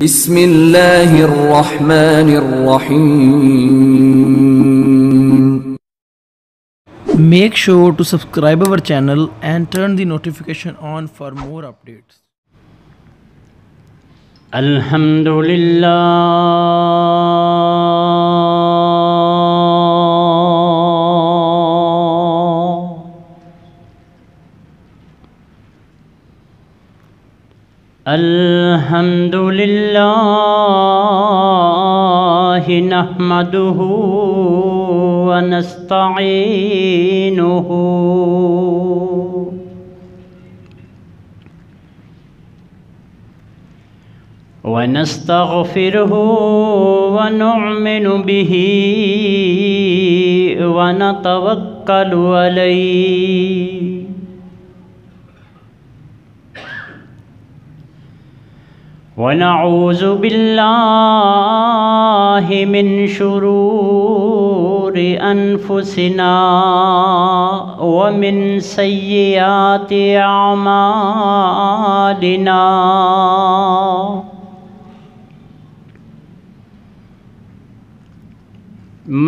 Bismillahirrahmanirrahim. Make sure to subscribe our channel and turn the notification on for more updates. अल्हम्दुलिल्लाह नहमदुहु व नस्तईनुहु व नस्तगफिरुहु व नु'मिनु बिही व नतवक्कलु अलैहि वनऊज़ु बिल्लाहि मिन शुरूरि अनफुसिना व मिन सय्यिआति अअमालिना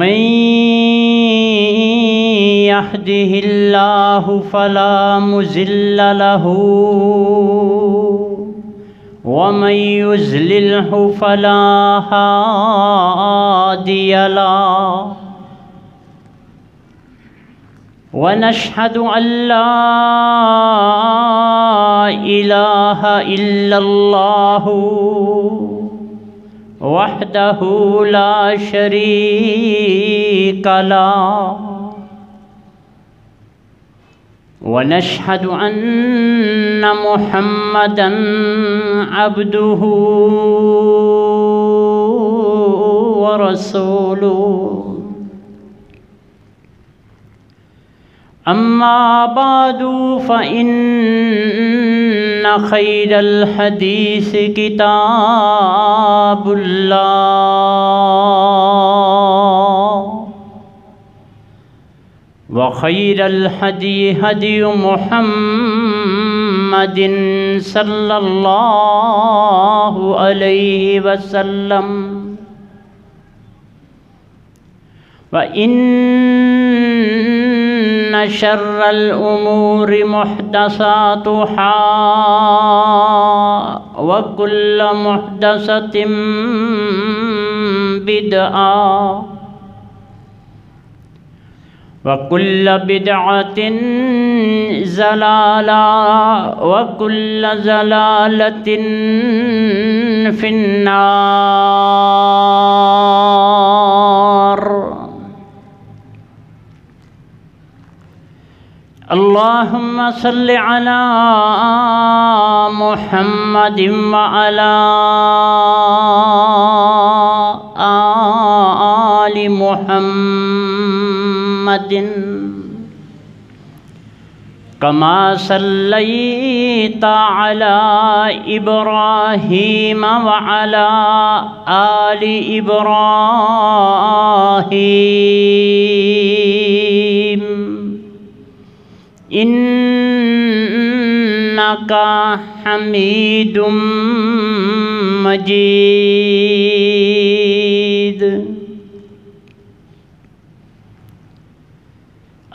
मन यहदिहिल्लाहु फला मुज़िल्ल लहू वमन युज़्लिल्हु फला हादिय लहु वनशहदु अल्ला इलाहा इल्लल्लाहु वहदहु ला शरीक लहु वनशहदु अन्न मुहम्मदन अब्दुहु व रसूलुहु अम्मा बादु फ़इन्न खैरल हदीस किताबुल्लाह व खैरल हदी हदी मुहम्मदिन सल्लल्लाहु अलैहि वसल्लम व इन्न शर्रल उमूरि मुहदसातुहा व कुल्ल मुहदसतिन बिदअ वकुल्ल बिदअतिन ज़लाला वकुल्ल ज़लालतिन फिन्नार। अल्लाहुम्मा सल्लि अला मुहम्मदिन व अला आलि मुहम्मदिन कमा सल्लैता अला इब्राहीम व अला आलि इब्राहीम इन्नका हमीदुम मजीद।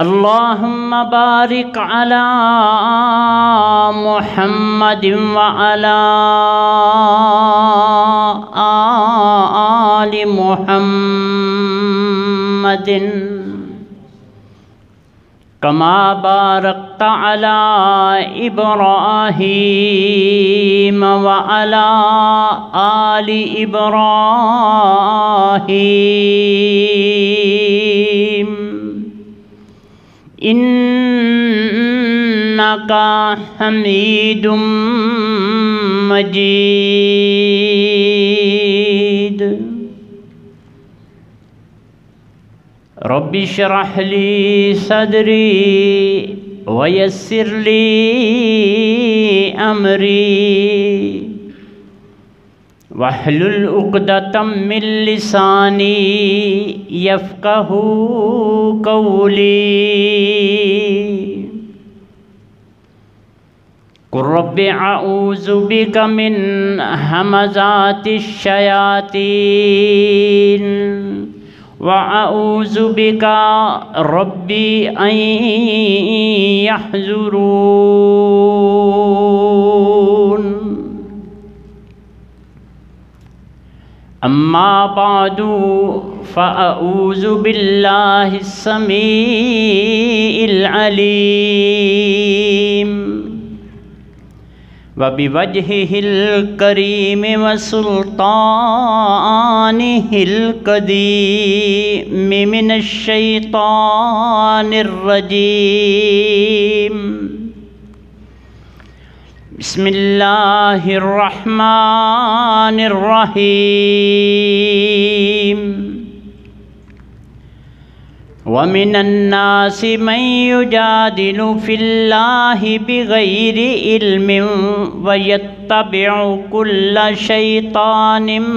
अल्लाहुम्मा बारिक अला मुहम्मदिन व अला आलि मुहम्मदिन कमा बारकता अला इब्राहीम व अला आलि इब्राहीम इन्नका हमीदुम मजीद। रब्बि श्रह ली सदरी वयस्सिर ली अमरी वहलुल उक़दतम मिन लिसानी यफ़क़हू कौली। कुर रब्बि अऊज़ु बिका मिन हमज़ातिश शयातीन व अऊज़ु बिका रब्बी अन यहज़ुरून। अम्मा बादु फ़अऊज़ु बिल्लाहिस समीइल अलीम व बिवजहिल करीम व सुल्तानिहिल कदीम मिनश शैतानिर रजीम। बिस्मिल्लाहिर रहमानिर रहीम। व मिनन नासि मन युजादिलु फिल्लाहि बिगैरि इल्मिन व यत्तबिउ कुल्ल शैतानिम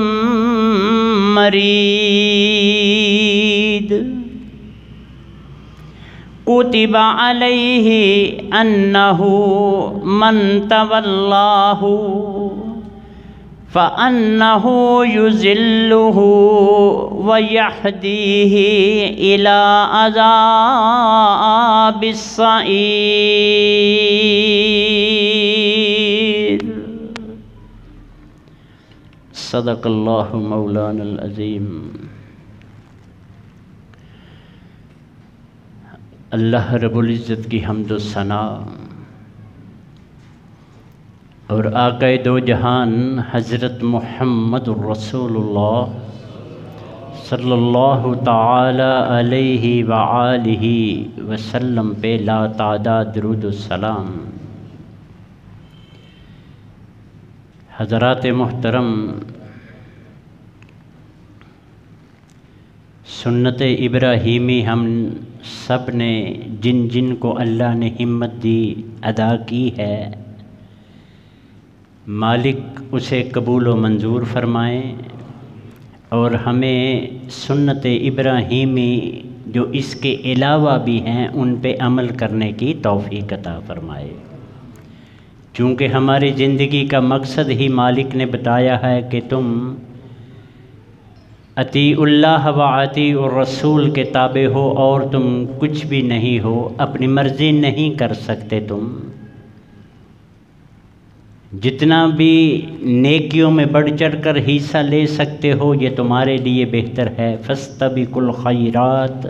मरीद। कुतिबा अलैहि अन्नहु मन तवल्लाहु फ़अन्नहु युज़िल्लुहु व यहदीहि इला अज़ाबिस सईर। सदक़ल्लाहु मौलानल अज़ीम। अल्लाह रब्बुल इज़्ज़त की हम्द व सना और आक़ाए दो जहान हज़रत मुहम्मदुर रसूलुल्लाह सल्लल्लाहु ताला अलैहि व आलिहि वसल्लम पे ला तादाद दुरूद व सलाम। हज़रात मुहतरम, सुन्नत इब्राहीमी हम सब ने जिन जिन को अल्लाह ने हिम्मत दी अदा की है, मालिक उसे कबूल व मंजूर फरमाए और हमें सुन्नत इब्राहीमी जो इसके अलावा भी हैं उन पे अमल करने की तौफ़ीक़ अता फरमाए। चूँकि हमारी ज़िंदगी का मकसद ही मालिक ने बताया है कि तुम अतीउल्लाह व अतीउर रसूल के ताबे हो और तुम कुछ भी नहीं हो, अपनी मर्ज़ी नहीं कर सकते। तुम जितना भी नेकियों में बढ़ चढ़ कर हिस्सा ले सकते हो ये तुम्हारे लिए बेहतर है। फस्तबिकुल खैरात,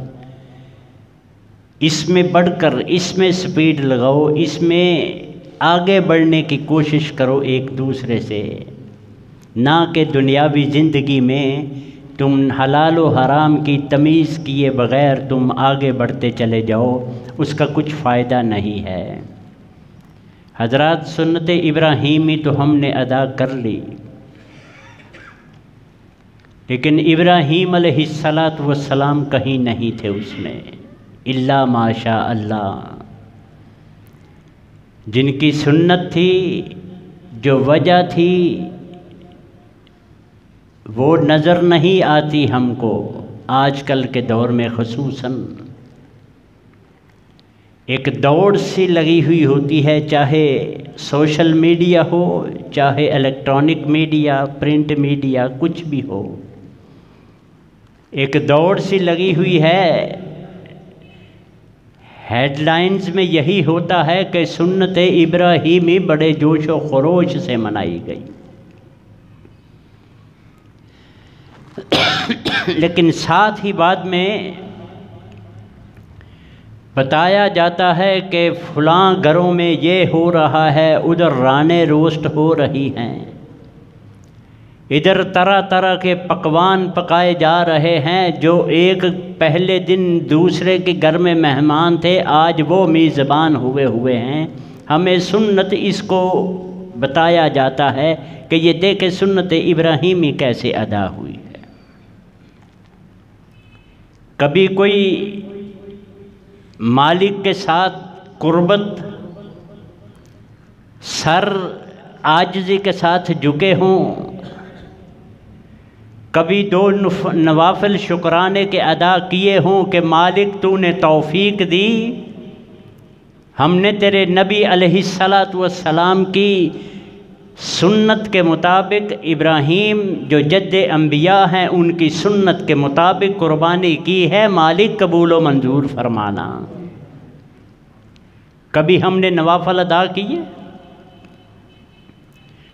इसमें बढ़कर इसमें स्पीड लगाओ, इसमें आगे बढ़ने की कोशिश करो एक दूसरे से, ना कि दुनियावी ज़िंदगी में तुम हलाल व हराम की तमीज़ किए बग़ैर तुम आगे बढ़ते चले जाओ, उसका कुछ फ़ायदा नहीं है। हज़रात, सुन्नत इब्राहीमी तो हमने अदा कर ली, लेकिन इब्राहीम अलैहिस्सलातु वस्सलाम कहीं नहीं थे उसमें, इल्ला माशा अल्लाह। जिनकी सुन्नत थी, जो वजह थी, वो नज़र नहीं आती हमको आजकल के दौर में। ख़ुसूसन एक दौड़ सी लगी हुई होती है, चाहे सोशल मीडिया हो, चाहे इलेक्ट्रॉनिक मीडिया, प्रिंट मीडिया, कुछ भी हो, एक दौड़ सी लगी हुई है। हेडलाइंस में यही होता है कि सुन्नत इब्राहीमी बड़े जोश व खरोश से मनाई गई, लेकिन साथ ही बाद में बताया जाता है कि फ़लाँ घरों में ये हो रहा है, उधर राने रोस्ट हो रही हैं, इधर तरह तरह के पकवान पकाए जा रहे हैं। जो एक पहले दिन दूसरे के घर में मेहमान थे, आज वो मेज़बान हुए हैं। हमें सुन्नत इसको बताया जाता है कि ये देखे सुन्नत इब्राहीमी कैसे अदा हुई है। कभी कोई मालिक के साथ कुर्बत, सर आजिज़ी के साथ झुके हों, कभी दो नवाफिल शुक्राने के अदा किए हों कि मालिक तूने तौफ़ीक दी, हमने तेरे नबी अलैहिस्सलातु वस्सलाम की सुन्नत के मुताबिक, इब्राहीम जो जद्दे अंबिया हैं उनकी सुन्नत के मुताबिक कुर्बानी की है, मालिक कबूल व मंजूर फरमाना। कभी हमने नवाफल अदा किए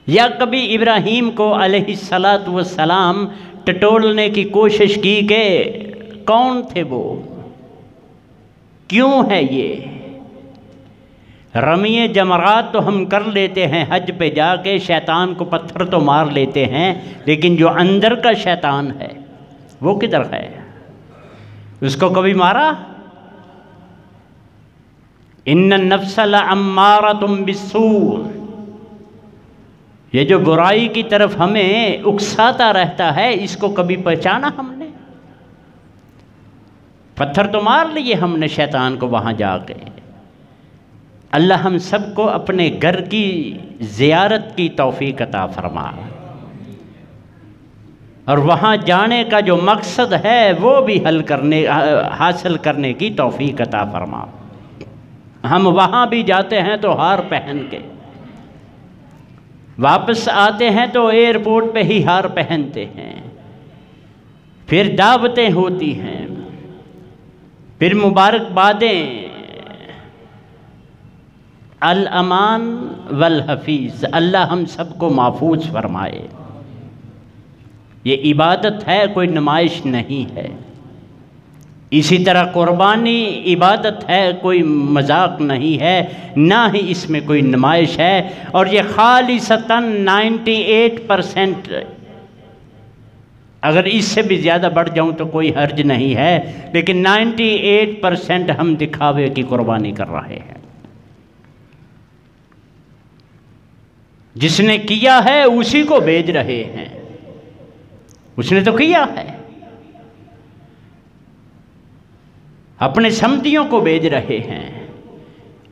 या कभी इब्राहीम को अलैहिस्सलातु वस्सलाम टटोलने की कोशिश की कि कौन थे वो, क्यों है ये। रमीए जमरात तो हम कर लेते हैं हज पे जाके, शैतान को पत्थर तो मार लेते हैं, लेकिन जो अंदर का शैतान है वो किधर है? उसको कभी मारा? इन्न नफ्स लअम्मारतुम बिस्सू, ये जो बुराई की तरफ हमें उकसाता रहता है, इसको कभी पहचाना हमने? पत्थर तो मार लिए हमने शैतान को वहाँ जाके। अल्लाह हम सबको अपने घर की ज़ियारत की तौफीक अता फरमा, और वहाँ जाने का जो मकसद है वो भी हासिल करने की तौफीक अता फरमा। हम वहाँ भी जाते हैं तो हार पहन के, वापस आते हैं तो एयरपोर्ट पे ही हार पहनते हैं, फिर दावतें होती हैं, फिर मुबारकबादें। अल अमान वल हफीज़, अल्लाह हम सबको महफूज फरमाए। ये इबादत है, कोई नुमाइश नहीं है। इसी तरह कुर्बानी इबादत है, कोई मजाक नहीं है, ना ही इसमें कोई नुमाइश है। और ये खालिसतन 98%, अगर इससे भी ज़्यादा बढ़ जाऊं तो कोई हर्ज नहीं है, लेकिन 98% हम दिखावे की कुर्बानी कर रहे हैं। जिसने किया है उसी को भेज रहे हैं, उसने तो किया है, अपने समधियों को भेज रहे हैं,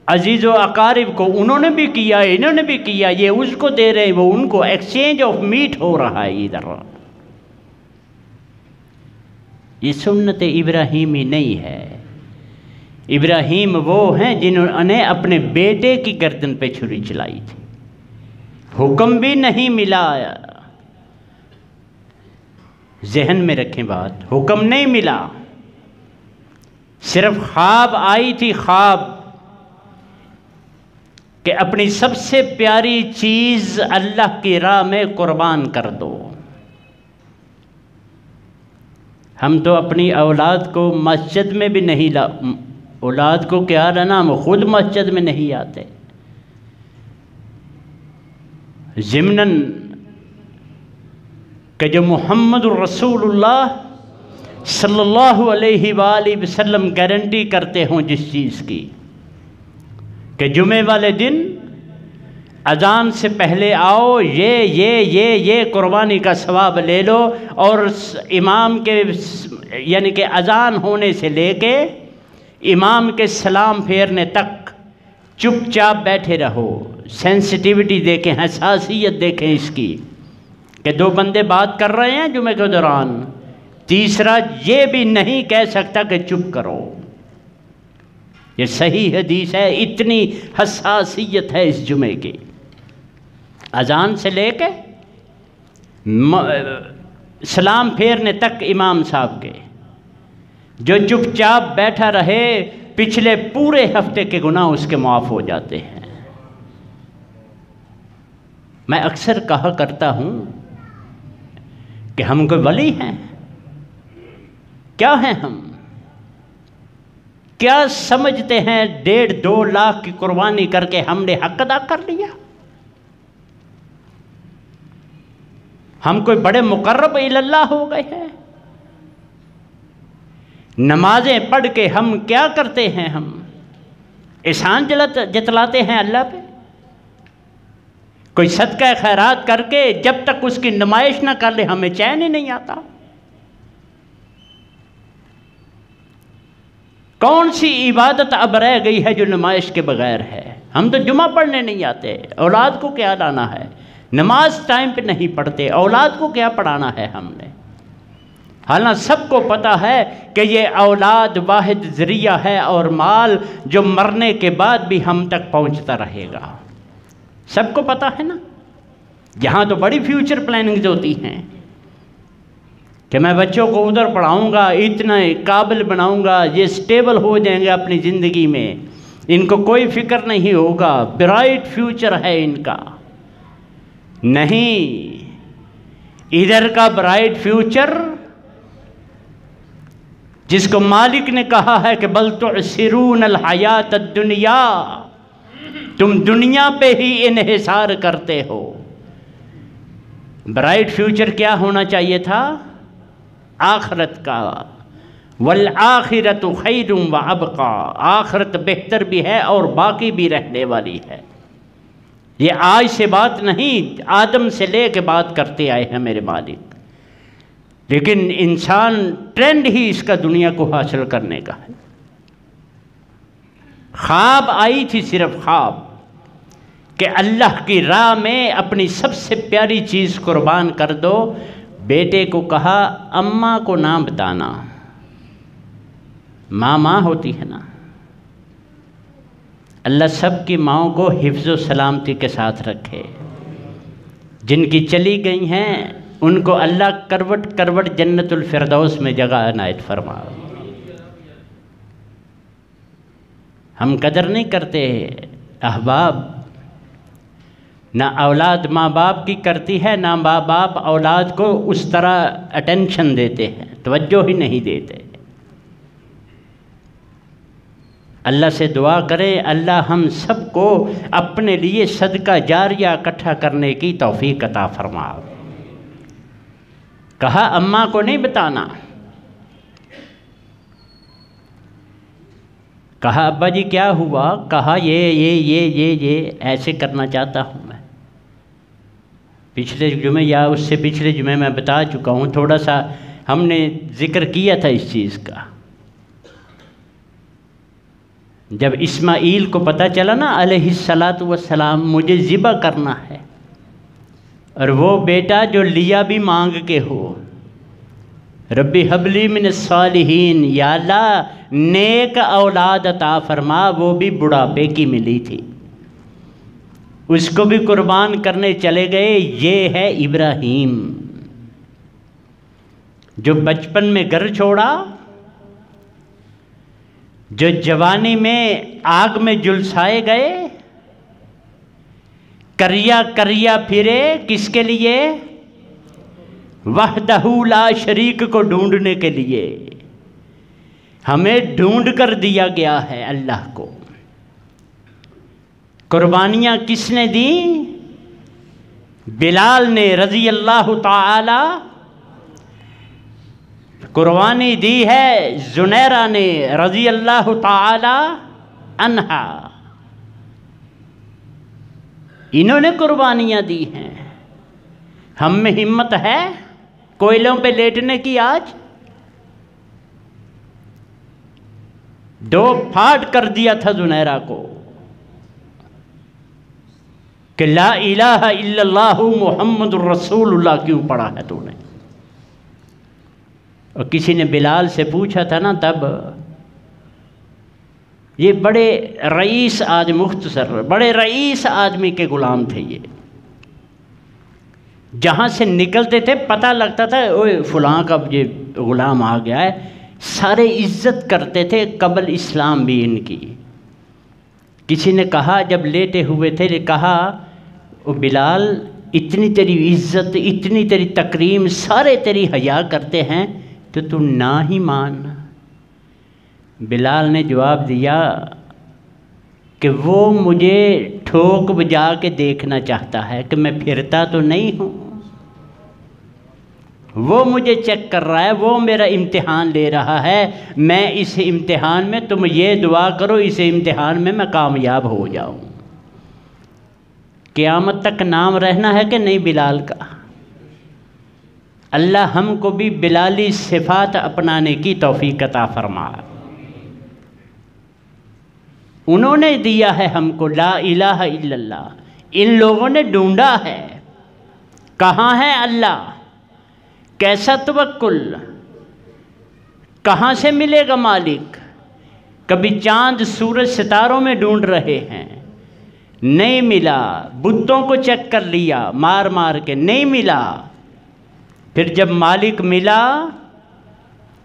अजीज़ व अकारिब को, उन्होंने भी किया, इन्होंने भी किया, ये उसको दे रहे हैं, वो उनको, एक्सचेंज ऑफ मीट हो रहा है इधर। ये सुन्नत इब्राहीमी नहीं है। इब्राहीम वो हैं जिन्होंने अपने बेटे की गर्दन पे छुरी चलाई थी, हुक्म भी नहीं मिला। जहन में रखें बात, हुक्म नहीं मिला, सिर्फ ख्वाब आई थी, ख्वाब कि अपनी सबसे प्यारी चीज़ अल्लाह की राह में कुर्बान कर दो। हम तो अपनी औलाद को मस्जिद में भी नहीं औलाद को क्या रहना, हम खुद मस्जिद में नहीं आते। ज़िम्नन कि जो मुहम्मद रसूलुल्लाह सल्लल्लाहु अलैहि वसल्लम गारंटी करते हों जिस चीज़ की, कि जुमे वाले दिन अजान से पहले आओ, ये कुर्बानी का सवाब ले लो, और इमाम के यानी कि अजान होने से लेके इमाम के सलाम फेरने तक चुपचाप बैठे रहो। सेंसिटिविटी देखें, हसासियत देखें इसकी, कि दो बंदे बात कर रहे हैं जुमे के दौरान, तीसरा ये भी नहीं कह सकता कि चुप करो। ये सही हदीस है, इतनी हसासियत है इस जुमे की। अजान से लेके सलाम फेरने तक इमाम साहब के, जो चुपचाप बैठा रहे, पिछले पूरे हफ्ते के गुनाह उसके माफ़ हो जाते हैं। मैं अक्सर कहा करता हूँ कि हम कोई वली हैं, क्या हैं हम? क्या समझते हैं 1.5-2 लाख की कुर्बानी करके हमने हक अदा कर लिया? हम कोई बड़े मुकर्रब इल्लल्लाह हो गए हैं? नमाजें पढ़ के हम क्या करते हैं? हम एहसान जतलाते हैं अल्लाह पे। कोई सदका खैरात करके जब तक उसकी नुमाइश ना कर ले हमें चैन ही नहीं आता। कौन सी इबादत अब रह गई है जो नुमाइश के बगैर है? हम तो जुमा पढ़ने नहीं आते, औलाद को क्या लाना है? नमाज टाइम पे नहीं पढ़ते, औलाद को क्या पढ़ाना है हमने? हालांकि सबको पता है कि ये औलाद वाहिद ज़रिया है और माल जो मरने के बाद भी हम तक पहुंचता रहेगा। सबको पता है ना। यहाँ तो बड़ी फ्यूचर प्लानिंग्स होती हैं कि मैं बच्चों को उधर पढ़ाऊँगा, इतना काबिल बनाऊँगा, ये स्टेबल हो जाएंगे अपनी ज़िंदगी में, इनको कोई फिक्र नहीं होगा, ब्राइट फ्यूचर है इनका। नहीं, इधर का ब्राइट फ्यूचर जिसको मालिक ने कहा है कि बल तुअसिरून अल हयात दुनिया, तुम दुनिया पे ही इन्हिसार करते हो। ब्राइट फ्यूचर क्या होना चाहिए था? आखिरत का। वल आखिरतु खैरुम व अबका, आखिरत बेहतर भी है और बाकी भी रहने वाली है। ये आज से बात नहीं, आदम से ले के बात करते आए हैं मेरे मालिक। लेकिन इंसान ट्रेंड ही इसका दुनिया को हासिल करने का है। ख्वाब आई थी, सिर्फ ख्वाब, कि अल्लाह की राह में अपनी सबसे प्यारी चीज़ कुर्बान कर दो। बेटे को कहा अम्मा को ना बताना, माँ माँ होती है ना। अल्लाह सब की माँओं को हिफ्ज़ सलामती के साथ रखे। जिनकी चली गई हैं उनको अल्लाह करवट करवट जन्नतुल फिरदौस में जगह इनायत फरमा। हम कदर नहीं करते अहबाब, ना औलाद माँ बाप की करती है, ना माँ बाप औलाद को उस तरह अटेंशन देते हैं, तवज्जो ही नहीं देते। अल्लाह से दुआ करें अल्लाह हम सबको अपने लिए सदका जारिया इकट्ठा करने की तौफीक अता फरमा। कहा अम्मा को नहीं बताना। कहा अब्बा जी क्या हुआ? कहा ये ऐसे करना चाहता हूँ मैं। पिछले जुमे या उससे पिछले जुमे मैं बता चुका हूँ, थोड़ा सा हमने जिक्र किया था इस चीज़ का। जब इस्माइल को पता चला ना अलैहिस्सलातु वस्सलाम मुझे ज़िबा करना है, और वो बेटा जो लिया भी मांग के हो, रब्बी हबली मिन सालिहीन, या अल्लाह नेक औलाद अता फरमा, वो भी बुढ़ापे की मिली थी, उसको भी कुर्बान करने चले गए। ये है इब्राहीम जो बचपन में घर छोड़ा, जो जवानी में आग में झुलसाए गए, करिया करिया फिरे, किसके लिए? वहदहू ला शरीक को ढूंढने के लिए। हमें ढूंढ कर दिया गया है अल्लाह को। कुर्बानियाँ किसने दी? बिलाल ने रज़ी अल्लाह ताला। कुर्बानी दी है जुनैरा ने रज़ी अल्लाह ताला अन्हा। इन्होंने कुर्बानियाँ दी हैं। हम में हिम्मत है कोयलों पे लेटने की? आज 2 फाड़ कर दिया था जुनैरा को कि ला इलाहा इल्लल्लाहु मुहम्मदुर रसूलुल्लाह क्यों पढ़ा है तूने? और किसी ने बिलाल से पूछा था ना तब, ये बड़े रईस आज मुख्तसर बड़े रईस आदमी के गुलाम थे। ये जहाँ से निकलते थे पता लगता था ओए फलां का ये गुलाम आ गया है। सारे इज्जत करते थे कबल इस्लाम भी इनकी। किसी ने कहा जब लेटे हुए थे, कहा ओ बिलाल इतनी तेरी इज्जत, इतनी तेरी तकरीम, सारे तेरी हया करते हैं तो तू ना ही मान। बिलाल ने जवाब दिया कि वो मुझे ठोक बजा के देखना चाहता है कि मैं फिरता तो नहीं हूँ। वो मुझे चेक कर रहा है, वो मेरा इम्तिहान ले रहा है। मैं इस इम्तिहान में, तुम ये दुआ करो इस इम्तिहान में मैं कामयाब हो जाऊँ। क़यामत तक नाम रहना है कि नहीं बिलाल का? अल्लाह हमको भी बिलाली सिफात अपनाने की तौफीक अता फरमा। उन्होंने दिया है हमको ला इलाहा इल्लल्लाह। इन लोगों ने ढूंढा है कहाँ है अल्लाह, कैसा तवक्कुल, कहाँ से मिलेगा मालिक? कभी चांद सूरज सितारों में ढूंढ रहे हैं, नहीं मिला। बुतों को चेक कर लिया मार मार के, नहीं मिला। फिर जब मालिक मिला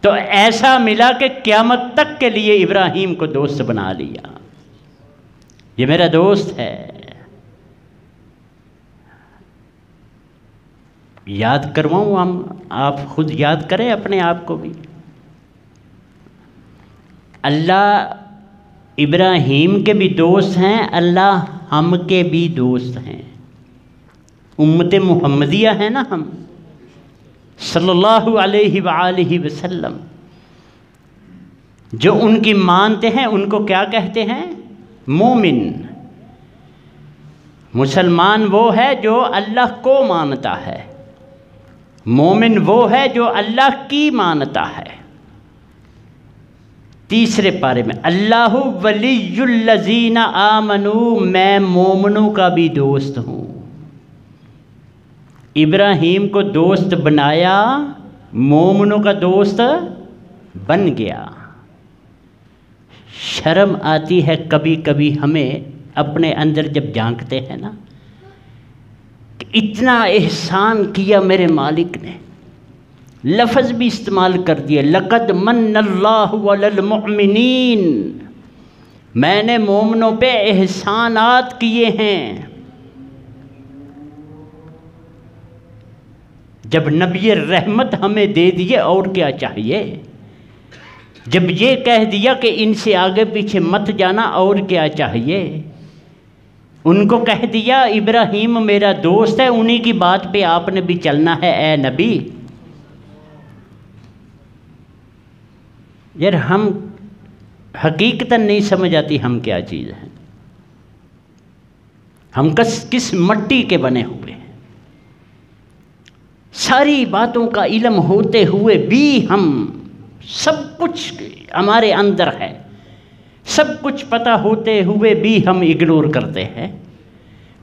तो ऐसा मिला कि क़यामत तक के लिए इब्राहीम को दोस्त बना लिया। ये मेरा दोस्त है। याद करवाऊँ हम, आप खुद याद करें अपने आप को भी। अल्लाह इब्राहीम के भी दोस्त हैं, अल्लाह हम के भी दोस्त हैं। उम्मत मुहम्मदिया है ना हम, सल्लल्लाहु अलैहि वसल्लम। जो उनकी मानते हैं उनको क्या कहते हैं? मोमिन। मुसलमान वो है जो अल्लाह को मानता है, मोमिन वो है जो अल्लाह की मानता है। तीसरे पारे में अल्लाहु वलियुल्लज़ीना आमनू, मैं मोमिनों का भी दोस्त हूँ। इब्राहीम को दोस्त बनाया, मोमिनों का दोस्त बन गया। शर्म आती है कभी कभी हमें अपने अंदर जब झांकते हैं ना, कि इतना एहसान किया मेरे मालिक ने। लफ्ज़ भी इस्तेमाल कर दिए, लक़द मन्नल्लाहु अलल मुअमिनीन, मैंने मोमिनों पे एहसानात किए हैं। जब नबी रहमत हमें दे दिए और क्या चाहिए? जब ये कह दिया कि इनसे आगे पीछे मत जाना और क्या चाहिए? उनको कह दिया इब्राहीम मेरा दोस्त है, उन्हीं की बात पे आपने भी चलना है ए नबी। यार हम हकीकतन नहीं समझ आती हम क्या चीज़ हैं। हम किस मिट्टी के बने हुए हैं। सारी बातों का इल्म होते हुए भी हम, सब कुछ हमारे अंदर है, सब कुछ पता होते हुए भी हम इग्नोर करते हैं।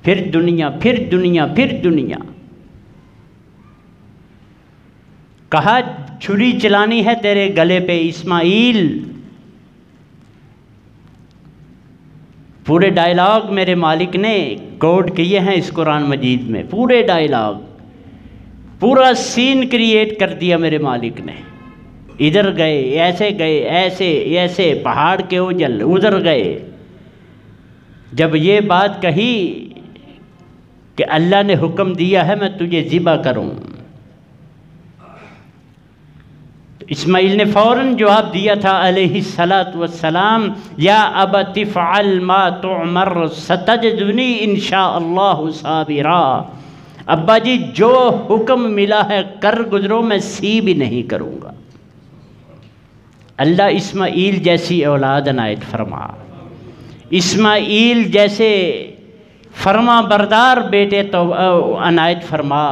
फिर दुनिया, फिर दुनिया, फिर दुनिया। कहा छुरी चलानी है तेरे गले पे इस्माइल। पूरे डायलॉग मेरे मालिक ने कोड किए हैं इस कुरान मजीद में, पूरे डायलॉग, पूरा सीन क्रिएट कर दिया मेरे मालिक ने। इधर गए, ऐसे गए, ऐसे ऐसे, पहाड़ के ओझल, उधर गए। जब ये बात कही कि अल्लाह ने हुक्म दिया है मैं तुझे ज़िबा करूं, तो इस्माइल ने फ़ौरन जवाब दिया था अलैहिस्सलातु वस्सलाम, या अबति फ़अल मा तुअमर सतजदुनी इंशाअल्लाहु साबिरा। अब्बा जी जो हुक्म मिला है कर गुजरो, मैं सी भी नहीं करूँगा। अल्लाह इस्माइल जैसी औलाद अनायत फरमा, इस्माइल जैसे फरमा बरदार बेटे तो अनायत फरमा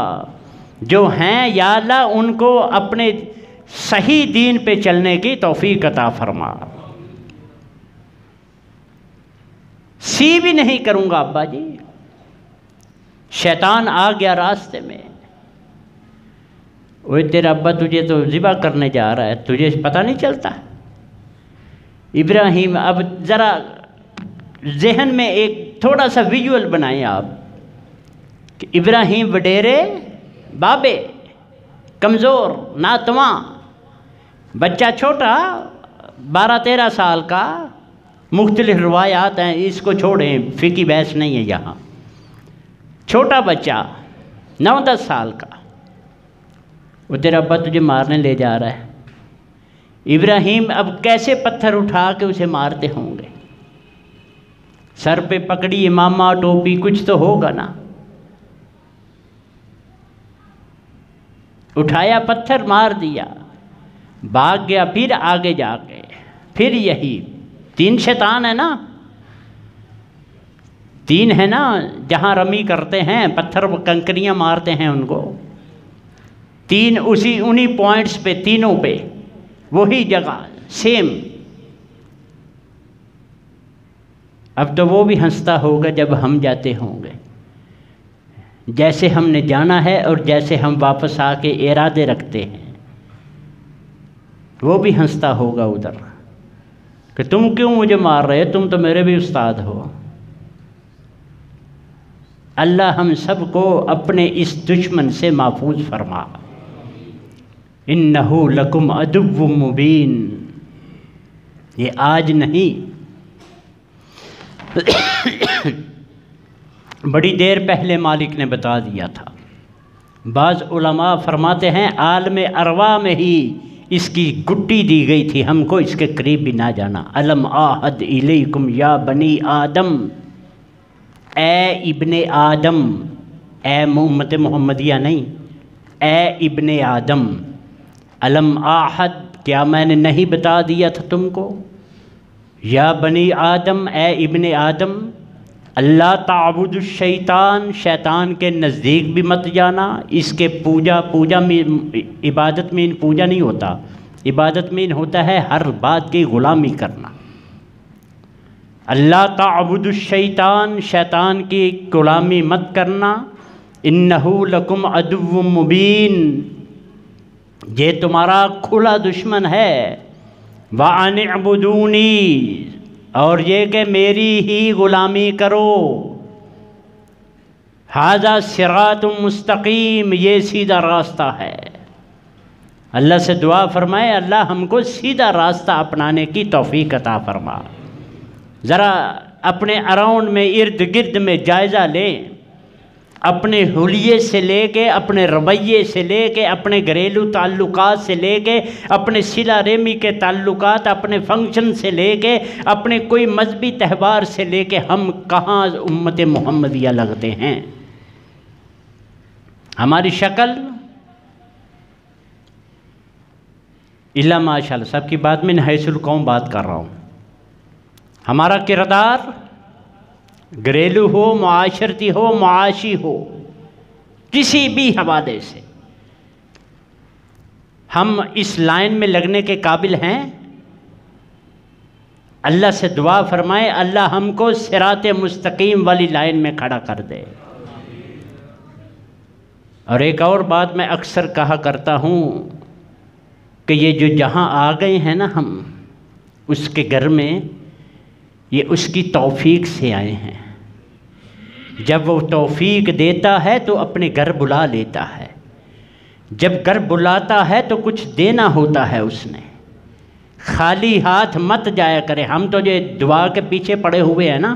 जो हैं। या अल्लाह उनको अपने सही दीन पे चलने की तौफीक अता फरमा। सी भी नहीं करूँगा अब्बा जी। शैतान आ गया रास्ते में, वो तेरा अब्बा तुझे तो ज़िबा करने जा रहा है, तुझे पता नहीं चलता? इब्राहीम, अब ज़रा जहन में एक थोड़ा सा विजुअल बनाएं आप कि इब्राहीम वडेरे बाबे, कमज़ोर, नातवा, बच्चा छोटा 12-13 साल का। मुख्तलिफ रवायात हैं, इसको छोड़ें, फ़िकी बहस नहीं है यहाँ। छोटा बच्चा 9-10 साल का, वो तेरा अब्बा तुझे मारने ले जा रहा है। इब्राहीम अब कैसे पत्थर उठा के उसे मारते होंगे? सर पे पकड़ी इमामा, टोपी, कुछ तो होगा ना। उठाया पत्थर, मार दिया, भाग गया। फिर आगे जाके फिर यही 3 शैतान है ना, 3 है ना, जहाँ रमी करते हैं, पत्थर कंकरियाँ मारते हैं उनको। 3 उन्हीं पॉइंट्स पे, तीनों पे वही जगह सेम। अब तो वो भी हंसता होगा जब हम जाते होंगे, जैसे हमने जाना है और जैसे हम वापस आके इरादे रखते हैं वो भी हंसता होगा उधर कि तुम क्यों मुझे मार रहे हो, तुम तो मेरे भी उस्ताद हो। अल्लाह हम सबको अपने इस दुश्मन से महफूज फरमा। इन्नहु लकुम अदुव्वुम मुबीन, ये आज नहीं बड़ी देर पहले मालिक ने बता दिया था। बाज़ उलमा फरमाते हैं आलम अरवा में ही इसकी गुट्टी दी गई थी, हमको इसके करीब भी ना जाना। अलम आहद इलैकुम या बनी आदम, ए इब्ने आदम, ए उम्मत मोहम्मदिया नहीं, ए इब्ने आदम। अलम आहद, क्या मैंने नहीं बता दिया था तुमको? या बनी आदम, ए इब्ने आदम, अल्लाह ताबुदु शैतान, शैतान के नज़दीक भी मत जाना। इसके पूजा में, इबादत में पूजा नहीं होता, इबादत में होता है हर बात की ग़ुलामी करना। अल्लाह ताबुदु शैतान, शैतान की ग़ुलामी मत करना। इन्नहु लकुम अदुव्वुम मुबीन, ये तुम्हारा खुला दुश्मन है। व अन अबुदूनी, और ये कि मेरी ही ग़ुलामी करो। हाज़ा सिरातुम मुस्तकीम, ये सीधा रास्ता है। अल्लाह से दुआ फरमाए अल्लाह हमको सीधा रास्ता अपनाने की तौफीक अता फरमा। ज़रा अपने अराउंड में, इर्द गिर्द में जायज़ा लें, अपने हुलिये से लेके, अपने रवैये से लेके, अपने घरेलू ताल्लुकात से लेके, अपने सिला रेमी के ताल्लुकात, अपने फंक्शन से लेके, अपने कोई मजहबी त्यौहार से लेके हम कहाँ उम्मत मोहम्मदिया लगते हैं। हमारी शक्ल इल्ला माशाल्लाह, सबकी बात में हैसुल कौम बात कर रहा हूँ। हमारा किरदार घरेलू हो, मुआशरती हो, मुआशी हो, किसी भी हवाले से हम इस लाइन में लगने के काबिल हैं। अल्लाह से दुआ फरमाए अल्लाह हमको सिराते मुस्तकीम वाली लाइन में खड़ा कर दे। और एक और बात मैं अक्सर कहा करता हूँ कि ये जो जहाँ आ गए हैं ना हम, उसके घर में ये उसकी तौफीक से आए हैं। जब वो तौफीक देता है तो अपने घर बुला लेता है, जब घर बुलाता है तो कुछ देना होता है उसने। खाली हाथ मत जाया करें। हम तो ये दुआ के पीछे पड़े हुए हैं ना।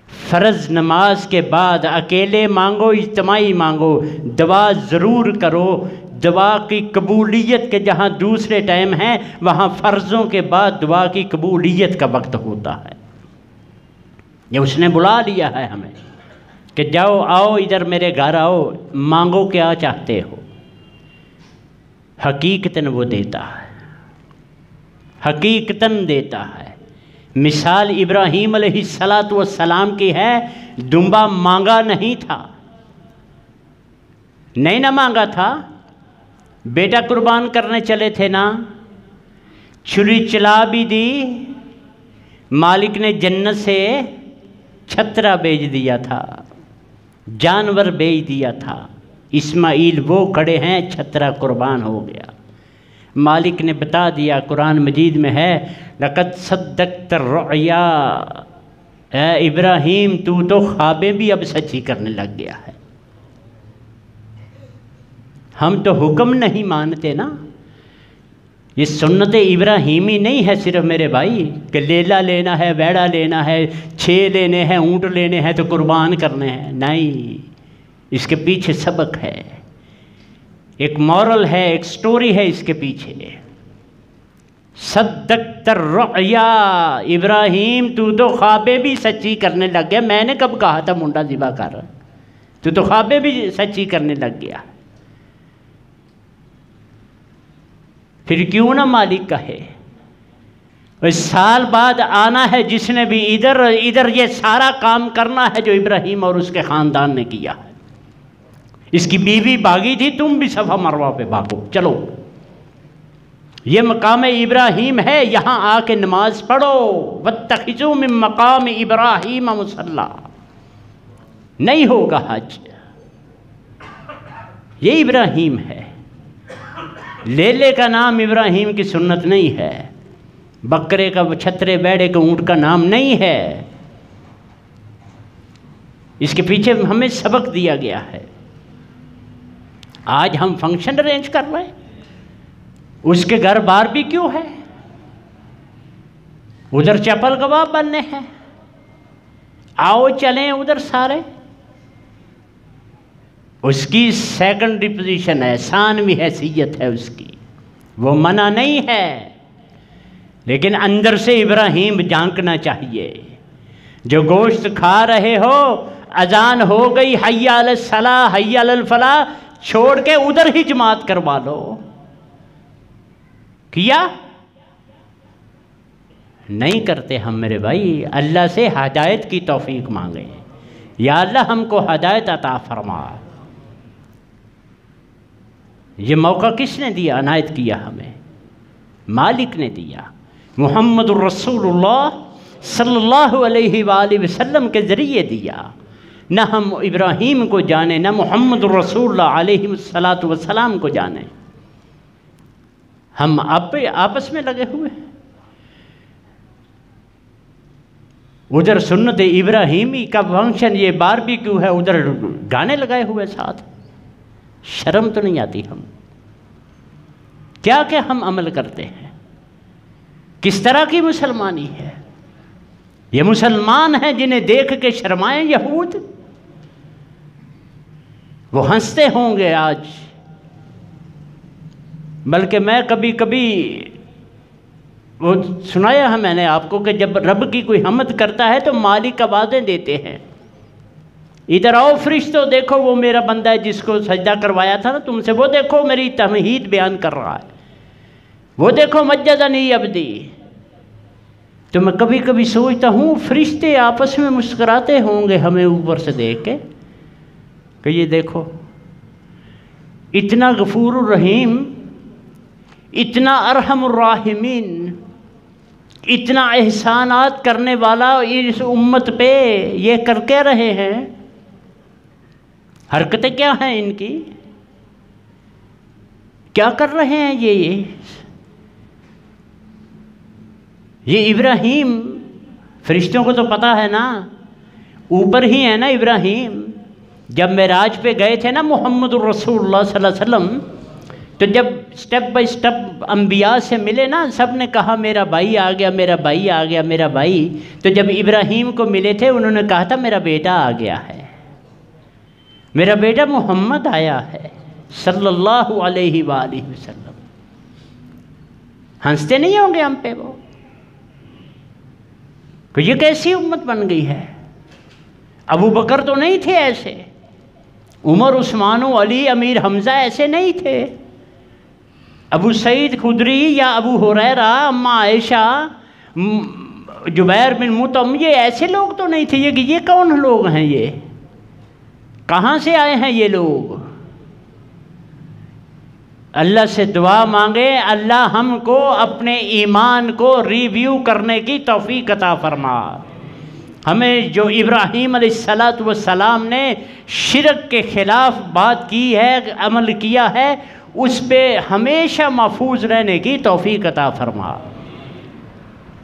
फ़र्ज़ नमाज के बाद अकेले मांगो, इज्तिमाई मांगो, दुआ ज़रूर करो। दुआ की कबूलियत के जहाँ दूसरे टाइम हैं, वहाँ फ़र्ज़ों के बाद दुआ की कबूलियत का वक्त होता है। ये उसने बुला लिया है हमें कि जाओ, आओ इधर मेरे घर आओ, मांगो क्या चाहते हो। हकीकतन वो देता है, हकीकतन देता है। मिसाल इब्राहीम अलैहिस्सलातु वस्सलाम की है। दुम्बा मांगा नहीं था, नहीं ना मांगा था, बेटा कुर्बान करने चले थे ना, छुरी चला भी दी, मालिक ने जन्नत से छतरा बेच दिया था, जानवर बेच दिया था। इस्माइल वो खड़े हैं, छतरा कुर्बान हो गया। मालिक ने बता दिया, कुरान मजीद में है, लक़द सद्दक़्त रुया, ए इब्राहीम तू तो ख्वाबें भी अब सच्ची करने लग गया है। हम तो हुक्म नहीं मानते ना। ये सुन्नत इब्राहीमी नहीं है सिर्फ मेरे भाई कि लेला लेना है, वैड़ा लेना है, 6 लेने हैं, ऊँट लेने हैं तो कुर्बान करने हैं। नहीं, इसके पीछे सबक है, एक मॉरल है, एक स्टोरी है इसके पीछे। सद्दक़्त रुया, इब्राहीम तू तो ख्वाबें भी सच्ची करने लग गया। मैंने कब कहा था मुंडा ज़िबा कर, तू तो ख्वाबें भी सच्ची करने लग गया। फिर क्यों ना मालिक कहे, साल बाद आना है जिसने भी इधर इधर ये सारा काम करना है जो इब्राहीम और उसके ख़ानदान ने किया है। इसकी बीवी भागी थी, तुम भी सफ़ा मरवा पे भागो, चलो। ये मकाम इब्राहीम है, यहाँ आके नमाज पढ़ो। वत्तखिज़ू मिन मकाम इब्राहीम मुसल्ला। नहीं होगा हज, ये इब्राहीम है। लेले का नाम इब्राहिम की सुन्नत नहीं है, बकरे का, छतरे बैड़े के, ऊँट का नाम नहीं है। इसके पीछे हमें सबक दिया गया है। आज हम फंक्शन अरेंज कर रहे हैं, उसके घर बारबेक्यू है, उधर चपल कबाब बनने हैं, आओ चलें उधर सारे। उसकी सेकेंडरी पोजीशन है, सानवी हैसियत है उसकी, वो मना नहीं है, लेकिन अंदर से इब्राहिम झांकना चाहिए। जो गोश्त खा रहे हो, अजान हो गई, हय्या अलस सलाह हय्या अलल फलाह, छोड़ के उधर ही जमात करवा लो। किया नहीं करते हम मेरे भाई। अल्लाह से हदायत की तौफीक मांगे, या अल्लाह हमको हदायत अता फरमा। ये मौका किसने दिया, अनायत किया हमें, मालिक ने दिया। मुहम्मदुर रसूलुल्लाह सल्लल्लाहु अलैहि वसल्लम के ज़रिए दिया। न हम इब्राहीम को जाने, न मुहम्मदुर रसूलुल्लाह अलैहिस्सलातु वस्सलाम को जाने, हम आपस में लगे हुए हैं। उधर सुन्नत इब्राहीमी का फंक्शन, ये बारबेक्यू है, उधर गाने लगाए हुए साथ। शर्म तो नहीं आती? हम क्या क्या हम अमल करते हैं, किस तरह की मुसलमानी है। ये मुसलमान हैं जिन्हें देख के शर्माएं यहूद, वो हंसते होंगे आज। बल्कि मैं कभी कभी वो सुनाया है मैंने आपको कि जब रब की कोई हमद करता है तो मालिक आवाज़ें देते हैं, इधर आओ फरिश्तों, देखो वो मेरा बंदा है जिसको सजदा करवाया था ना तुमसे, वो देखो मेरी तमहीद बयान कर रहा है, वो देखो मज्जदनी अब्दी। तो मैं कभी कभी सोचता हूँ फरिश्ते आपस में मुस्कुराते होंगे हमें ऊपर से देख के कि ये देखो इतना गफूरुर रहीम, इतना अरहमुर राहिमीन, इतना एहसानात करने वाला इस उम्मत पे ये कर क्या रहे हैं, हरकतें क्या हैं इनकी, क्या कर रहे हैं ये इब्राहीम। फरिश्तों को तो पता है ना, ऊपर ही है ना इब्राहीम। जब मेराज पे गए थे ना मुहम्मदुर रसूलुल्लाह सल्लल्लाहु अलैहि वसल्लम, तो जब स्टेप बाय स्टेप अंबिया से मिले ना, सब ने कहा मेरा भाई आ गया, मेरा भाई आ गया, मेरा भाई। तो जब इब्राहीम को मिले थे उन्होंने कहा था मेरा बेटा आ गया है, मेरा बेटा मोहम्मद आया है सल्लल्लाहु अलैहि वसल्लम। हंसते नहीं होंगे हम पे वो कि ये कैसी उम्मत बन गई है। अबू बकर तो नहीं थे ऐसे, उमर, उस्मान, अली, अमीर हमज़ा ऐसे नहीं थे, अबू सईद खुदरी या अबू हुरैरा, अम्मा आयशा, जुबैर बिन मुतम, ये ऐसे लोग तो नहीं थे। ये कौन लोग हैं, ये कहाँ से आए हैं ये लोग। अल्लाह से दुआ मांगे, अल्लाह हमको अपने ईमान को रिव्यू करने की तौफीक अता फरमा। हमें जो इब्राहीम अलैहिस्सलातु वस्सलाम ने शिरक के ख़िलाफ़ बात की है, अमल किया है, उस पे हमेशा महफूज रहने की तौफीक अता फरमा।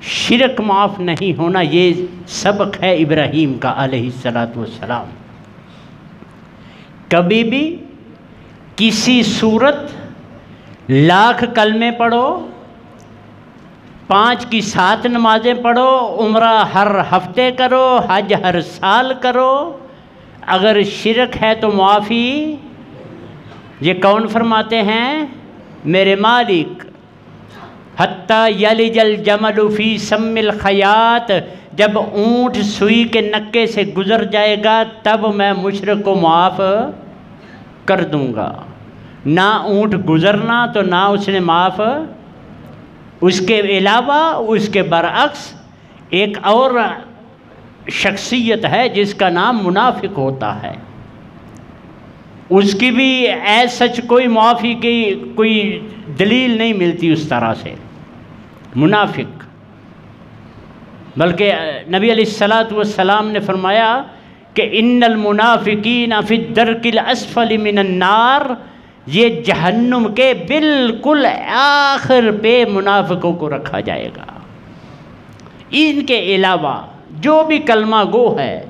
शिरक माफ़ नहीं होना, ये सबक है इब्राहीम का अलैहिस्सलातु वस्सलाम। कभी भी किसी सूरत लाख कलमे पढ़ो, 5 की 7 नमाज़ें पढ़ो, उम्रा हर हफ्ते करो, हज हर साल करो, अगर शिरक है तो माफ़ी। ये कौन फरमाते हैं? मेरे मालिक। हत्ता यलिजल जमलु फी सम्मिल खयात, जब ऊँट सुई के नक्के से गुज़र जाएगा तब मैं मुशरिक को माफ़ कर दूँगा। ना ऊँट गुज़रना तो ना उसने माफ़। उसके अलावा उसके बरअक्स एक और शख्सियत है जिसका नाम मुनाफिक होता है, उसकी भी ऐ सच कोई माफ़ी की कोई दलील नहीं मिलती उस तरह से, मुनाफिक। बल्कि नबी अलैहिस्सलातु वस्सलाम ने फरमाया कि इन्नल मुनाफिकीन फी दर्किल अस्फली मिनन नार, ये जहन्नुम के बिल्कुल आखिर पे मुनाफिकों को रखा जाएगा। इनके अलावा जो भी कलमा गो है,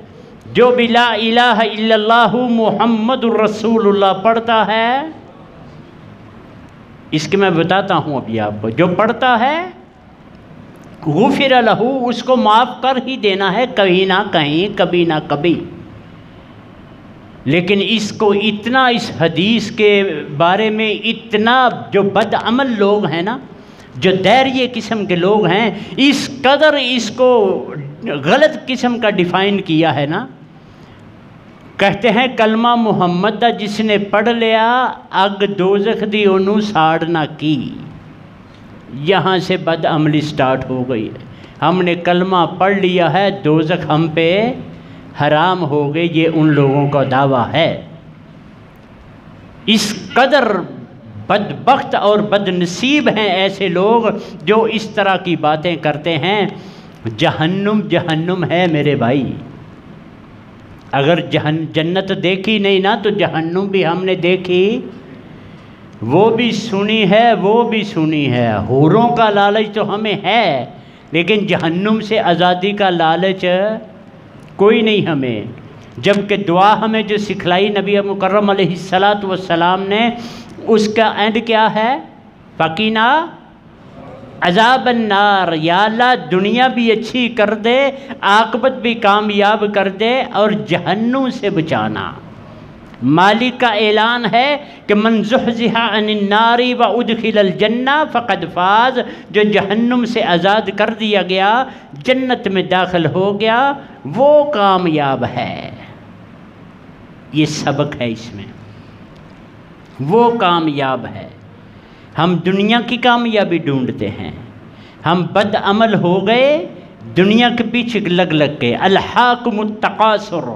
जो भी ला इलाहा इल्लल्लाहु मुहम्मदुर रसूलुल्लाह पढ़ता है, इसके मैं बताता हूँ अभी आपको, जो पढ़ता है गुफिर लहू, उसको माफ़ कर ही देना है कहीं ना कहीं, कभी ना कभी। लेकिन इसको इतना, इस हदीस के बारे में इतना, जो बदअमल लोग हैं ना, जो दैर्य किस्म के लोग हैं, इस कदर इसको गलत किस्म का डिफ़ाइन किया है ना। कहते हैं कलमा मुहम्मद दा जिसने पढ़ लिया, अग दोजख दी ओनू साड़ ना की। यहाँ से बदअमली स्टार्ट हो गई है। हमने कलमा पढ़ लिया है, दोजख हम पे हराम हो गई, ये उन लोगों का दावा है। इस कदर बदबख्त और बदनसीब हैं ऐसे लोग जो इस तरह की बातें करते हैं। जहन्नुम जहन्नुम है मेरे भाई। अगर जन्नत देखी नहीं ना तो जहन्नुम भी हमने देखी, वो भी सुनी है, वो भी सुनी है। हूरों का लालच तो हमें है, लेकिन जहन्नुम से आज़ादी का लालच कोई नहीं हमें। जबकि दुआ हमें जो सिखलाई नबी मुकर्रम अलैहिस्सलातु वस्सलाम ने, उसका एंड क्या है? फ़कीना अज़ाबन नार, या अल्लाह दुनिया भी अच्छी कर दे, आक़िबत भी कामयाब कर दे और जहन्नुम से बचाना। मालिक का ऐलान है कि मन ज़ुहज़िहा अनिन नारी व उदखिलल जन्ना फ़क़द फ़ाज़, जो जहन्नुम से आज़ाद कर दिया गया, जन्नत में दाखिल हो गया, वो कामयाब है। ये सबक है इसमें, वो कामयाब है। हम दुनिया की कामयाबी ढूंढते हैं, हम बदअमल हो गए दुनिया के पीछे लग लग के। अल्हाकुमुत तकासुर,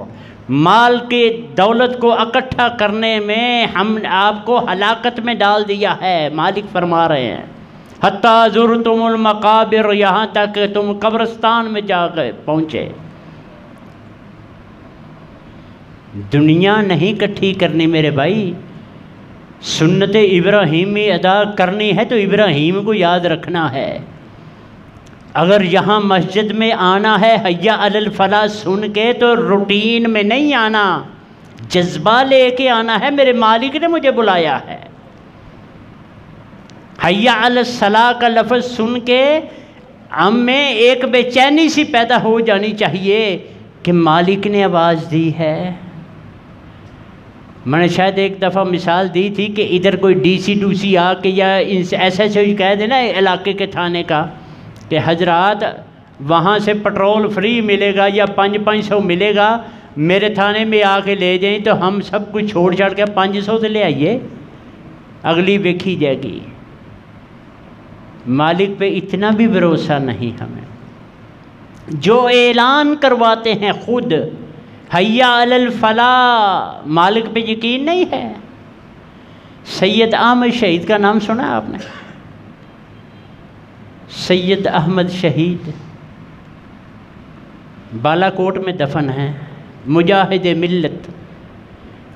माल के दौलत को इकट्ठा करने में हम आपको हलाकत में डाल दिया है। मालिक फरमा रहे हैं हत्ता ज़ुरतुमुल मकाबिर, यहाँ तक कि तुम कब्रिस्तान में जा गए पहुँचे। दुनिया नहीं इकट्ठी करनी मेरे भाई, सुन्नत इब्राहीमी अदा करनी है तो इब्राहीम को याद रखना है। अगर यहाँ मस्जिद में आना है हय्या अलल फलाह सुन के, तो रूटीन में नहीं आना, जज्बा लेके आना है। मेरे मालिक ने मुझे बुलाया है। हय्या अलल सलाह का लफ्ज़ सुन के हम में एक बेचैनी सी पैदा हो जानी चाहिए कि मालिक ने आवाज़ दी है। मैंने शायद एक दफ़ा मिसाल दी थी कि इधर कोई डीसी डूसी आके या इनसे ऐसे कह देना इलाके के थाने का कि हजरात वहाँ से पेट्रोल फ्री मिलेगा या 500 मिलेगा, मेरे थाने में आके ले जाएं, तो हम सब कुछ छोड़ छाड़ के 500 से ले आइए, अगली देखी जाएगी। मालिक पे इतना भी भरोसा नहीं हमें, जो ऐलान करवाते हैं खुद हय्या अलल फलाह, मालिक पे यकीन नहीं है। सैयद अहमद शहीद का नाम सुना है आपने? सैयद अहमद शहीद बालाकोट में दफन है, मुजाहिद मिल्लत,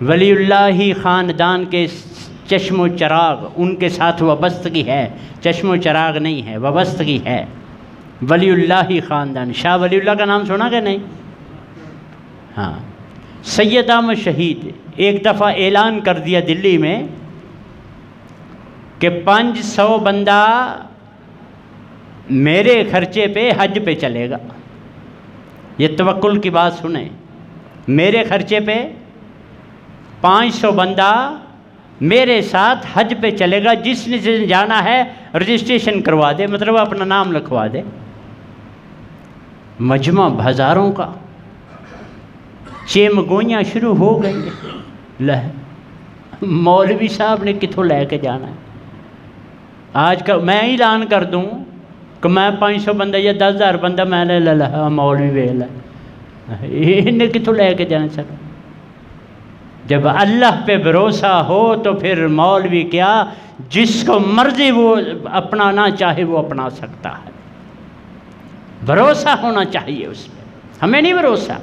वलीउल्लाही ख़ानदान के चश्मो चराग उनके साथ वाबस्तगी है। चश्मो चराग नहीं है, वाबस्तगी है। वलीउल्लाही ख़ानदान, शाह वलीउल्लाह का नाम सुना कि नहीं? हाँ, सैयद अहमद शहीद एक दफ़ा ऐलान कर दिया दिल्ली में कि 500 बंदा मेरे खर्चे पे हज पे चलेगा। ये तवक्कुल की बात सुने, मेरे खर्चे पे 500 बंदा मेरे साथ हज पे चलेगा। जिसने जाना है रजिस्ट्रेशन करवा दे, मतलब अपना नाम लिखवा दे। मजमा हज़ारों का, चेमगोइयाँ शुरू हो गई। मौलवी साहब ने कितों लैके जाना है? आज का मैं ही ऐलान कर दूँ कि मैं 500 बंदा या 10,000 बंदा मैं ले ला, मौलवी वे ला, इन्हें कितों लैके जाना सर? जब अल्लाह पे भरोसा हो तो फिर मौलवी क्या, जिसको मर्जी वो अपनाना चाहे वो अपना सकता है। भरोसा होना चाहिए उसमें, हमें नहीं भरोसा।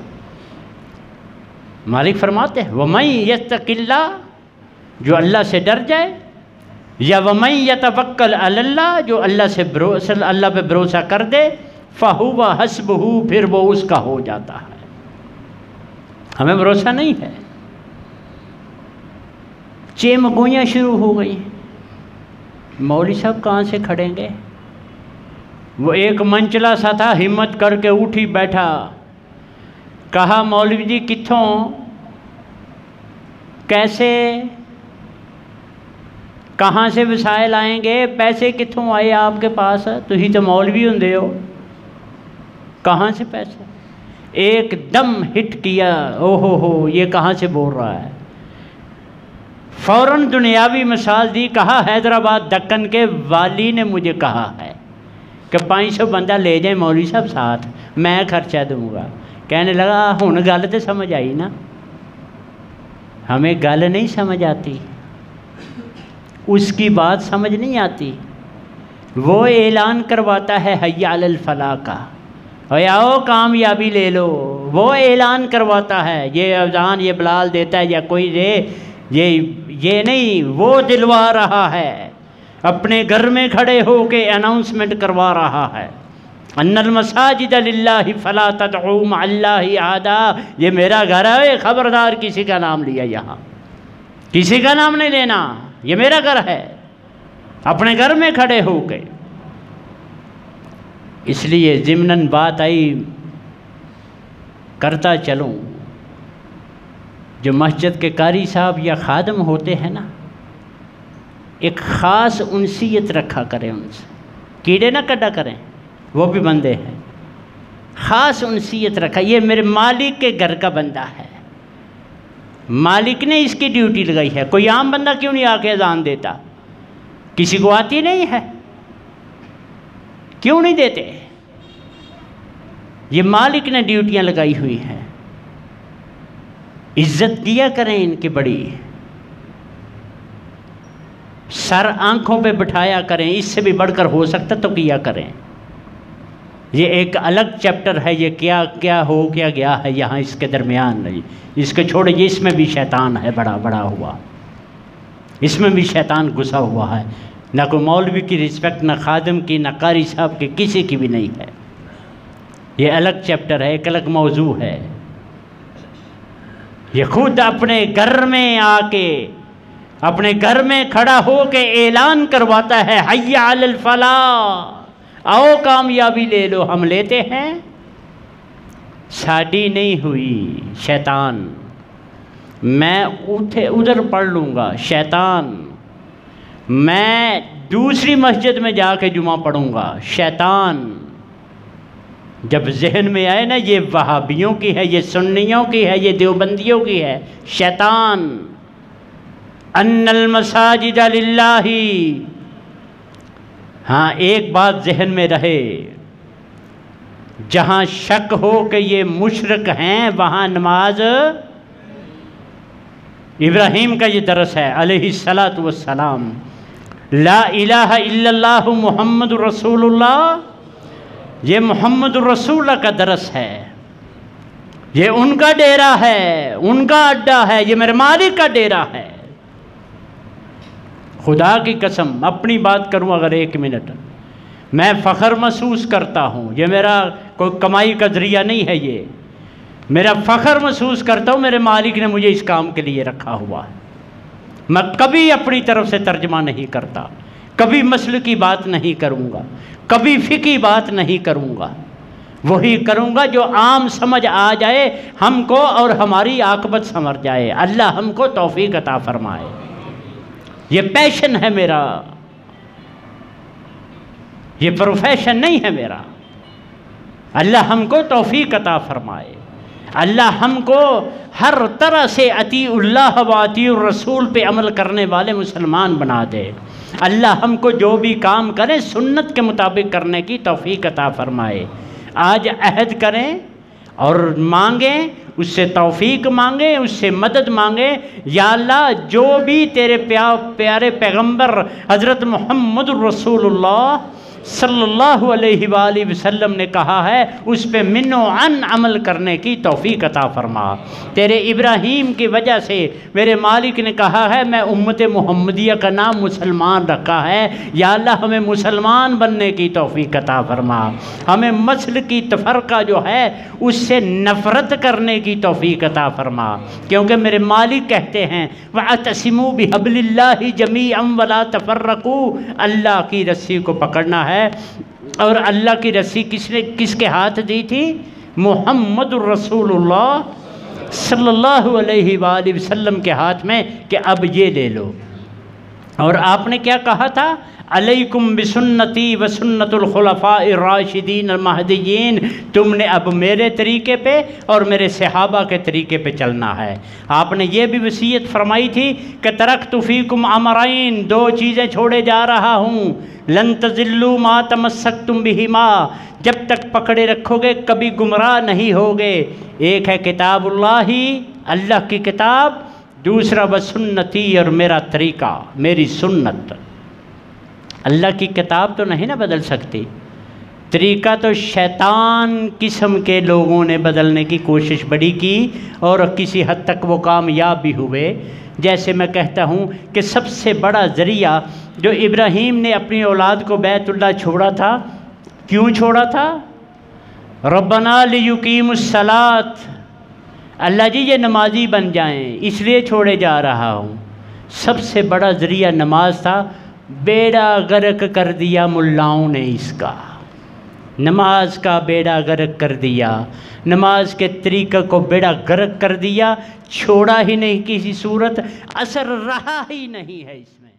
मालिक फरमाते हैं वमन यत्तकिल्लाह जो अल्लाह से डर जाए, या वमन यतवक्कल अलल्लाह, जो अल्लाह पे भरोसा कर दे, फ़हुवा हस्बुहु, फिर वो उसका हो जाता है। हमें भरोसा नहीं है, चेमगोइयाँ शुरू हो गई। मौलवी साहब कहाँ से खड़ेंगे? वो एक मंचला सा था, हिम्मत करके उठी बैठा, कहा मौलवी जी कित्थों, कैसे, कहाँ से वसाइल आएंगे, पैसे कित्थों आए आपके पास, तुही तो मौलवी हुंदे हो, कहाँ से पैसे? एकदम हिट किया, ओहो हो ये कहाँ से बोल रहा है। फ़ौरन दुनियावी मिसाल दी, कहा हैदराबाद दक्कन के वाली ने मुझे कहा है कि 500 बंदा ले जाए मौलवी साहब साथ, मैं खर्चा दूंगा। कहने लगा हुन गल तो समझ आई ना, हमें गल नहीं समझ आती, उसकी बात समझ नहीं आती। वो ऐलान करवाता है हय्या अलल फलाह का, और आओ कामयाबी ले लो, वो ऐलान करवाता है, ये अजान ये बिलाल देता है या कोई ये नहीं, वो दिलवा रहा है, अपने घर में खड़े हो के अनाउंसमेंट करवा रहा है, अन्नल मसाजिद लिल्लाहि फला तदउ मअल्लाहि अहदा, ये मेरा घर है, खबरदार किसी का नाम लिया, यहाँ किसी का नाम नहीं लेना, ये मेरा घर है, अपने घर में खड़े हो के। इसलिए ज़िम्नन बात आई, करता चलूँ, जो मस्जिद के कारी साहब या खादम होते हैं ना, एक ख़ास उनसीयत रखा करें उनसे, कीड़े ना कटा करें, वो भी बंदे हैं, ख़ास उनसीयत रखा, ये मेरे मालिक के घर का बंदा है, मालिक ने इसकी ड्यूटी लगाई है। कोई आम बंदा क्यों नहीं आके अजान देता? किसी को आती नहीं है, क्यों नहीं देते? ये मालिक ने ड्यूटियां लगाई हुई हैं, इज्जत दिया करें इनकी बड़ी, सर आंखों पे बिठाया करें, इससे भी बढ़कर हो सकता तो किया करें। ये एक अलग चैप्टर है, ये क्या क्या हो क्या गया है यहाँ इसके दरमियान नहीं, इसके छोड़िए, इसमें भी शैतान है बड़ा बड़ा हुआ, इसमें भी शैतान घुसा हुआ है। ना कोई मौलवी की रिस्पेक्ट, ना खादिम की, ना कारी साहब की, किसी की भी नहीं है। ये अलग चैप्टर है, एक अलग मौजू है। ये खुद अपने घर में आके, अपने घर में खड़ा हो के ऐलान करवाता है हय्या अलल फलाह, आओ कामयाबी ले लो। हम लेते हैं, साड़ी नहीं हुई, शैतान, मैं उधर पढ़ लूँगा, शैतान, मैं दूसरी मस्जिद में जाके जुमा पढ़ूँगा, शैतान। जब जहन में आए ना ये वहाबियों की है, ये सुन्नियों की है, ये देवबंदियों की है, शैतान। अन्नल मसाजिद लिल्लाही, हाँ एक बात जहन में रहे, जहाँ शक हो कि ये मुशरिक हैं, वहाँ नमाज, इब्राहीम का ये दरस है अलैहिस्सलातु वस्सलाम, ला इलाहा इल्लल्लाह मुहम्मद रसूलुल्लाह, ये मोहम्मद रसूलुल्लाह का दरस है, ये उनका डेरा है, उनका अड्डा है, ये मेरे मालिक का डेरा है। खुदा की कसम, अपनी बात करूं अगर 1 मिनट, मैं फ़ख्र महसूस करता हूं, ये मेरा कोई कमाई का ज़रिया नहीं है, ये मेरा फ़ख्र महसूस करता हूं, मेरे मालिक ने मुझे इस काम के लिए रखा हुआ है। मैं कभी अपनी तरफ से तर्जमा नहीं करता, कभी मसल की बात नहीं करूंगा, कभी फ़िकी बात नहीं करूंगा, वही करूंगा जो आम समझ आ जाए हमको और हमारी आकबत समझ जाए। अल्लाह हमको तौफीक अता फरमाए। ये पैशन है मेरा, ये प्रोफेशन नहीं है मेरा। अल्लाह हमको तौफीक अता फरमाए। अल्लाह हमको हर तरह से अतीउल्लाह व अतीउर रसूल पे अमल करने वाले मुसलमान बना दे। अल्लाह हमको जो भी काम करें सुन्नत के मुताबिक करने की तौफीक अता फरमाए। आज अहद करें और मांगें, उससे तौफीक मांगें, उससे मदद मांगें। या अल्लाह जो भी तेरे प्यारे पैगंबर हज़रत मोहम्मद रसूलुल्लाह सल्लल्लाहु अलैहि वसल्लम ने कहा है, उस पे मिन्नो अन अमल करने की तौफीक अता फरमा। तेरे इब्राहीम की वजह से मेरे मालिक ने कहा है, मैं उम्मत मुहम्मदिया का नाम मुसलमान रखा है, या अल्लाह हमें मुसलमान बनने की तौफीक अता फरमा, हमें मसल की तफरका जो है उससे नफ़रत करने की तौफीक अता फरमा। क्योंकि मेरे मालिक कहते हैं, वअतसिमू बिहब्लिल्लाहि जमीअन वला तफर्रकू, अल्लाह की रस्सी को पकड़ना है। और अल्लाह की रस्सी किसके हाथ दी थी? मुहम्मदुर रसूलुल्लाह सल्लल्लाहु अलैहि वसल्लम के हाथ में, कि अब ये ले लो। और आपने क्या कहा था? अलैकुम बिसुन्नती व सुन्नतुल खुलफाए राशिदीन अल महदियीन, तुमने अब मेरे तरीके पे और मेरे सहाबा के तरीके पे चलना है। आपने ये भी वसीयत फरमाई थी कि तरक्तु फीकुम अमरैन, दो चीज़ें छोड़े जा रहा हूँ, लन तज़िल्लू मा तमस्सकतुम बिहिमा, जब तक पकड़े रखोगे कभी गुमराह नहीं होगे। एक है किताबुल्लाही, अल्लाह की किताब, दूसरा व सुन्नती, और मेरा तरीका, मेरी सुन्नत। अल्लाह की किताब तो नहीं ना बदल सकती, तरीका तो शैतान किस्म के लोगों ने बदलने की कोशिश बड़ी की और किसी हद तक वो कामयाब भी हुए। जैसे मैं कहता हूँ कि सबसे बड़ा ज़रिया जो इब्राहीम ने अपनी औलाद को बैतुल्लाह छोड़ा था, क्यों छोड़ा था? रब्बना लियुकीमुस्सलात, अल्लाह जी ये नमाजी बन जाएं, इसलिए छोड़े जा रहा हूँ। सबसे बड़ा ज़रिया नमाज था, बेड़ा गर्क कर दिया मुल्लाओं ने इसका, नमाज का बेड़ा गर्क कर दिया, नमाज के तरीक़े को बेड़ा गर्क कर दिया, छोड़ा ही नहीं किसी सूरत, असर रहा ही नहीं है इसमें।